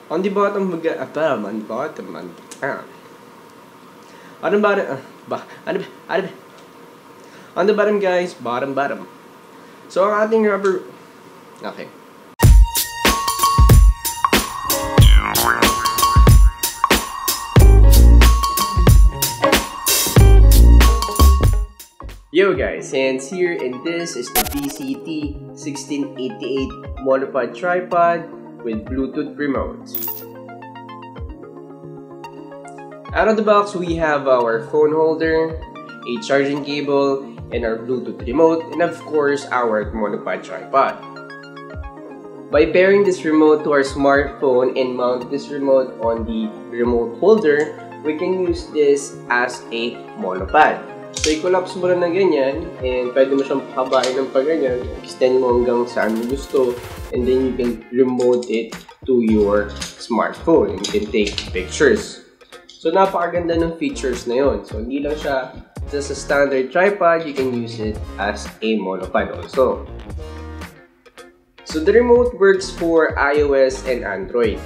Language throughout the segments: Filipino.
On the bottom, on the bottom, on the bottom, on the bottom, guys, bottom. So, ang ating rubber, okay. Yo guys, Hans here, and this is the BCT 1688 monopod tripod with Bluetooth remote. Out of the box, we have our phone holder, a charging cable, and our Bluetooth remote, and of course, our monopod tripod. By pairing this remote to our smartphone and mount this remote on the remote holder, we can use this as a monopod. So, i-collapse mo na ganyan, and pwede mo siyang pakabain ng paganyan, extend mo hanggang saan mo gusto, and then you can remote it to your smartphone, and you can take pictures. So, napakaganda ng features na yun. So, hindi lang siya just a standard tripod, you can use it as a monopod also. So, the remote works for iOS and Android.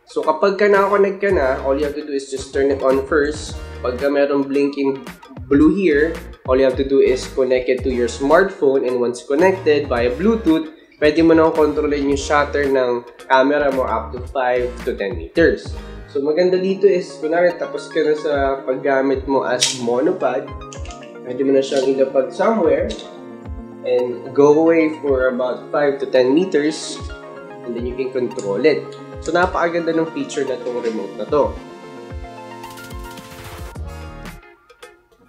So, kapag naka-connect ka na, all you have to do is just turn it on first. Pagka merong blinking blue here, all you have to do is connect it to your smartphone, and once connected via Bluetooth, pwede mo nang kontrolin yung shutter ng camera mo up to 5 to 10 meters. So, maganda dito is, kunwari tapos ka na sa paggamit mo as monopod, pwede mo na siyang ilapag somewhere and go away for about 5 to 10 meters, and then you can control it. So, napakaganda ng feature na itong remote na to.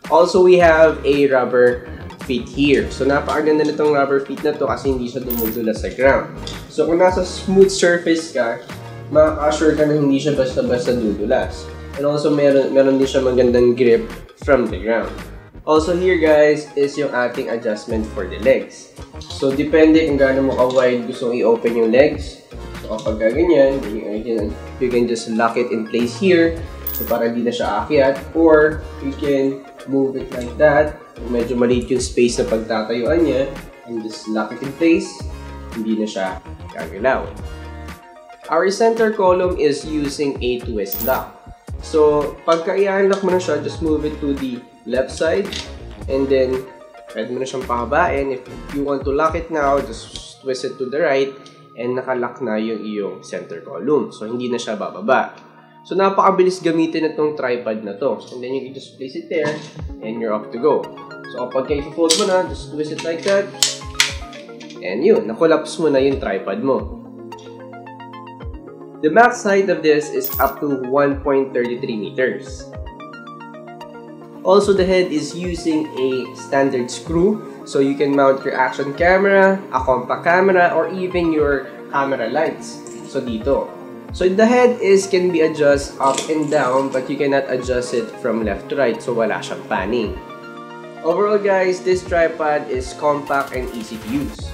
Also, we have a rubber feet here. So, napakaganda nitong rubber feet na to kasi hindi siya dumudula sa ground. So, kung nasa smooth surface ka, makaka-assure ka na hindi siya basta-basta dudulas. And also, meron din siya magandang grip from the ground. Also, here guys, is yung ating adjustment for the legs. So, depende kung gaano mo ka-wide gusto i-open yung legs. So, kapag ganyan, you can just lock it in place here. So, para hindi na siya aakyat. Or, you can move it like that. Medyo maliit yung space na pagtatayuan niya. And just lock it in place. Hindi na siya gagalaw. Our center column is using a twist lock. So, pagka i-unlock mo na siya, just move it to the left side. And then, pwede mo na siyang pahabain. If you want to lock it now, just twist it to the right. And nakalock na yung iyong center column. So, hindi na siya bababa. So, napakabilis gamitin itong tripod na to. And then, you can just place it there, and you're up to go. So, kapag i-fold mo na, just twist it like that. And yun, na-collapse mo na yung tripod mo. The max height of this is up to 1.33 meters. Also, the head is using a standard screw. So, you can mount your action camera, a compact camera, or even your camera lights. So, dito. So, the head can be adjusted up and down, but you cannot adjust it from left to right, so wala siyang panning. Overall guys, this tripod is compact and easy to use.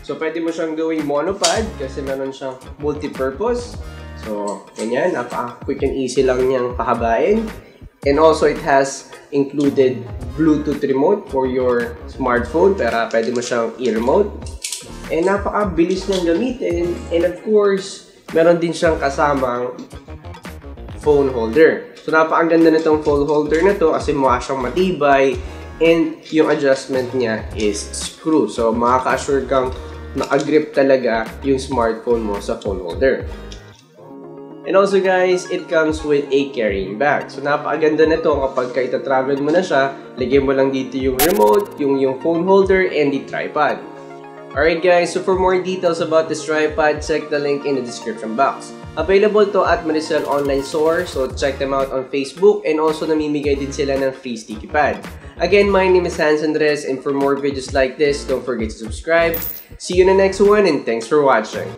So, pwede mo siyang gawing monopod kasi meron siyang multi-purpose. So, ganyan, napaka-quick and easy lang niyang pahabain. And also, it has included Bluetooth remote for your smartphone, pero pwede mo siyang i-remote. And napaka-bilis niyang gamitin. And of course, meron din siyang kasamang phone holder. So, napakaganda nitong phone holder na to kasi mukha siyang matibay, and yung adjustment niya is screw. So, makaka-assure kang naka-grip talaga yung smartphone mo sa phone holder. And also guys, it comes with a carrying bag. So, napakaganda nito kapag ita-travel mo na siya, lagyan mo lang dito yung remote, yung phone holder, and the tripod. Alright guys, so for more details about this tripod, check the link in the description box. Available to at Maricel Online Store, so check them out on Facebook, and also namimigay din sila ng free sticky pad. Again, my name is Hans Andres, and for more videos like this, don't forget to subscribe. See you in the next one, and thanks for watching.